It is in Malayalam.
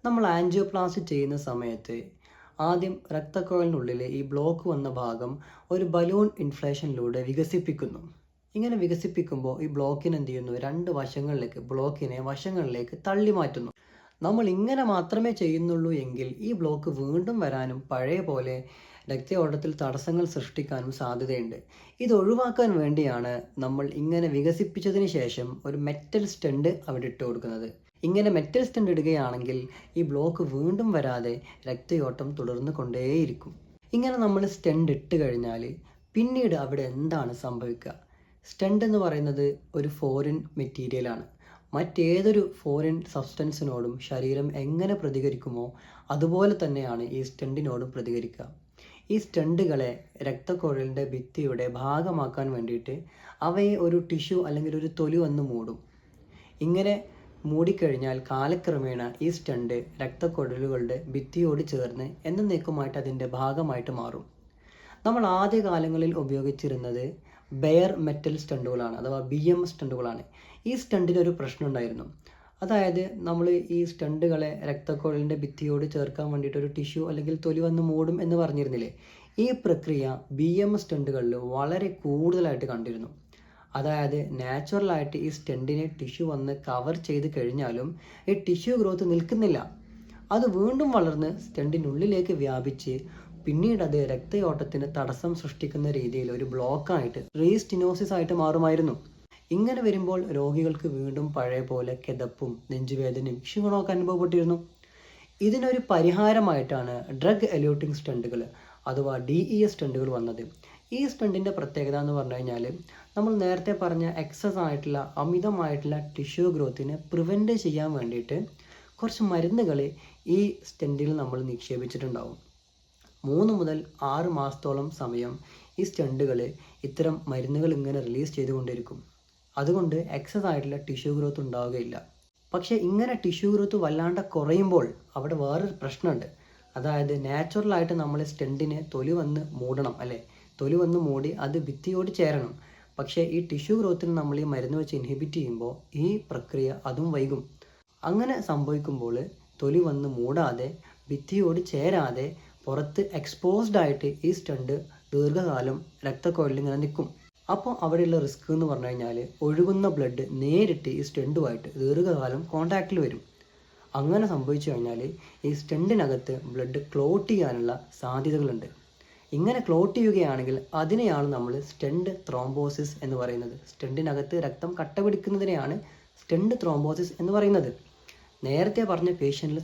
നമ്മൾ ആൻജിയോപ്ലാസ്റ്റി ചെയ്യുന്ന സമയത്ത് ആദ്യം രക്തക്കുഴലിനുള്ളിൽ ഈ ബ്ലോക്ക് വന്ന ഭാഗം ഒരു ബലൂൺ ഇൻഫ്ലേഷനിലൂടെ വികസിപ്പിക്കുന്നു. ഇങ്ങനെ വികസിപ്പിക്കുമ്പോൾ ഈ ബ്ലോക്കിനെ എന്ത് ചെയ്യുന്നു, ബ്ലോക്കിനെ വശങ്ങളിലേക്ക് തള്ളി മാറ്റുന്നു. നമ്മൾ ഇങ്ങനെ മാത്രമേ ചെയ്യുന്നുള്ളൂ എങ്കിൽ ഈ ബ്ലോക്ക് വീണ്ടും വരാനും പഴയ പോലെ രക്തയോട്ടത്തിൽ തടസ്സങ്ങൾ സൃഷ്ടിക്കാനും സാധ്യതയുണ്ട്. ഇത് ഒഴിവാക്കാൻ വേണ്ടിയാണ് നമ്മൾ ഇങ്ങനെ വികസിപ്പിച്ചതിന് ശേഷം ഒരു മെറ്റൽ സ്റ്റെൻഡ് അവിടെ ഇട്ട് കൊടുക്കുന്നത്. ഇങ്ങനെ മെറ്റൽ സ്റ്റെൻഡ് ഇടുകയാണെങ്കിൽ ഈ ബ്ലോക്ക് വീണ്ടും വരാതെ രക്തയോട്ടം തുടർന്ന് കൊണ്ടേയിരിക്കും. ഇങ്ങനെ നമ്മൾ സ്റ്റെൻഡ് ഇട്ട് കഴിഞ്ഞാൽ പിന്നീട് അവിടെ എന്താണ് സംഭവിക്കുക? സ്റ്റെൻഡ് എന്ന് പറയുന്നത് ഒരു ഫോറിൻ മെറ്റീരിയലാണ്. മറ്റേതൊരു ഫോറിൻ സബ്സ്റ്റൻസിനോടും ശരീരം എങ്ങനെ പ്രതികരിക്കുമോ അതുപോലെ തന്നെയാണ് ഈ സ്റ്റെൻഡിനോടും പ്രതികരിക്കുക. ഈ സ്റ്റെൻഡുകളെ രക്തക്കുഴലിൻ്റെ ഭിത്തിയുടെ ഭാഗമാക്കാൻ വേണ്ടിയിട്ട് അവയെ ഒരു ടിഷ്യൂ അല്ലെങ്കിൽ ഒരു തൊലി വന്ന് മൂടും. ഇങ്ങനെ മൂടിക്കഴിഞ്ഞാൽ കാലക്രമേണ ഈ സ്റ്റെൻഡ് രക്തക്കുഴലുകളുടെ ഭിത്തിയോട് ചേർന്ന് എന്നേക്കുമായിട്ട് അതിൻ്റെ ഭാഗമായിട്ട് മാറും. നമ്മൾ ആദ്യ കാലങ്ങളിൽ ഉപയോഗിച്ചിരുന്നത് ബെയർ മെറ്റൽ സ്റ്റെൻഡുകളാണ്, അഥവാ BM സ്റ്റെൻഡുകളാണ്. ഈ സ്റ്റെൻഡിന് ഒരു പ്രശ്നം ഉണ്ടായിരുന്നു. അതായത് നമ്മൾ ഈ സ്റ്റെൻഡുകളെ രക്തക്കുഴലിൻ്റെ ഭിത്തിയോട് ചേർക്കാൻ വേണ്ടിയിട്ട് ഒരു ടിഷ്യൂ അല്ലെങ്കിൽ തൊലി വന്ന് മൂടും എന്ന് പറഞ്ഞിരുന്നില്ലേ? ഈ പ്രക്രിയ BM സ്റ്റെൻഡുകളിൽ വളരെ കൂടുതലായിട്ട് കണ്ടിരുന്നു. അതായത് നാച്ചുറലായിട്ട് ഈ സ്റ്റെൻഡിനെ ടിഷ്യൂ വന്ന് കവർ ചെയ്ത് കഴിഞ്ഞാലും ഈ ടിഷ്യൂ ഗ്രോത്ത് നിൽക്കുന്നില്ല. അത് വീണ്ടും വളർന്ന് സ്റ്റെൻഡിനുള്ളിലേക്ക് വ്യാപിച്ച് പിന്നീട് അത് രക്തയോട്ടത്തിന് തടസ്സം സൃഷ്ടിക്കുന്ന രീതിയിൽ ഒരു ബ്ലോക്കായിട്ട് റീസ്റ്റിനോസിസ് ആയിട്ട് മാറുമായിരുന്നു. ഇങ്ങനെ വരുമ്പോൾ രോഗികൾക്ക് വീണ്ടും പഴയ പോലെ കിതപ്പും നെഞ്ചുവേദനയും ക്ഷീണമൊക്കെ അനുഭവപ്പെട്ടിരുന്നു. ഇതിനൊരു പരിഹാരമായിട്ടാണ് ഡ്രഗ് എലൂട്ടിംഗ് സ്റ്റെൻഡുകൾ അഥവാ DES സ്റ്റെൻഡുകൾ വന്നത്. ഈ സ്റ്റെൻഡിൻ്റെ പ്രത്യേകത എന്ന് പറഞ്ഞു കഴിഞ്ഞാൽ നമ്മൾ നേരത്തെ പറഞ്ഞ എക്സസ് ആയിട്ടുള്ള അമിതമായിട്ടുള്ള ടിഷ്യൂ ഗ്രോത്തിനെ പ്രിവെൻറ്റ് ചെയ്യാൻ വേണ്ടിയിട്ട് കുറച്ച് മരുന്നുകൾ ഈ സ്റ്റെൻഡിൽ നമ്മൾ നിക്ഷേപിച്ചിട്ടുണ്ടാവും. 3 മുതൽ 6 മാസത്തോളം സമയം ഈ സ്റ്റെൻഡുകൾ ഇത്തരം മരുന്നുകൾ ഇങ്ങനെ റിലീസ് ചെയ്തുകൊണ്ടിരിക്കും. അതുകൊണ്ട് എക്സസ് ആയിട്ടുള്ള ടിഷ്യൂ ഗ്രോത്ത് ഉണ്ടാവുകയില്ല. പക്ഷേ ഇങ്ങനെ ടിഷ്യൂ ഗ്രോത്ത് വല്ലാണ്ട് കുറയുമ്പോൾ അവിടെ വേറൊരു പ്രശ്നമുണ്ട്. അതായത് നാച്ചുറലായിട്ട് നമ്മൾ സ്റ്റെൻഡിനെ തൊലി വന്ന് മൂടണം, അല്ലേ? തൊലി വന്ന് മൂടി അത് ഭിത്തിയോട് ചേരണം. പക്ഷേ ഈ ടിഷ്യൂ ഗ്രോത്തിന് നമ്മൾ ഈ മരുന്ന് വെച്ച് ഇൻഹിബിറ്റ് ചെയ്യുമ്പോൾ ഈ പ്രക്രിയ അതും വൈകും. അങ്ങനെ സംഭവിക്കുമ്പോൾ തൊലി വന്ന് മൂടാതെ ഭിത്തിയോട് ചേരാതെ പുറത്ത് എക്സ്പോസ്ഡ് ആയിട്ട് ഈ സ്റ്റെൻഡ് ദീർഘകാലം രക്തക്കുഴലിൽ ഇങ്ങനെ നിൽക്കും. അപ്പോൾ അവിടെയുള്ള റിസ്ക് എന്ന് പറഞ്ഞു കഴിഞ്ഞാൽ ഒഴുകുന്ന ബ്ലഡ് നേരിട്ട് ഈ സ്റ്റെൻഡുമായിട്ട് ദീർഘകാലം കോൺടാക്റ്റിൽ വരും. അങ്ങനെ സംഭവിച്ചു കഴിഞ്ഞാൽ ഈ സ്റ്റെൻഡിനകത്ത് ബ്ലഡ് ക്ലോട്ട് ചെയ്യാനുള്ള സാധ്യതകളുണ്ട്. ഇങ്ങനെ ക്ലോട്ട് ചെയ്യുകയാണെങ്കിൽ അതിനെയാണ് നമ്മൾ സ്റ്റെൻഡ് ത്രോംബോസിസ് എന്ന് പറയുന്നത്. സ്റ്റെൻഡിനകത്ത് രക്തം കട്ട പിടിക്കുന്നതിനെയാണ് സ്റ്റെൻഡ് ത്രോംബോസിസ് എന്ന് പറയുന്നത്. നേരത്തെ പറഞ്ഞ പേഷ്യൻറ്റിൽ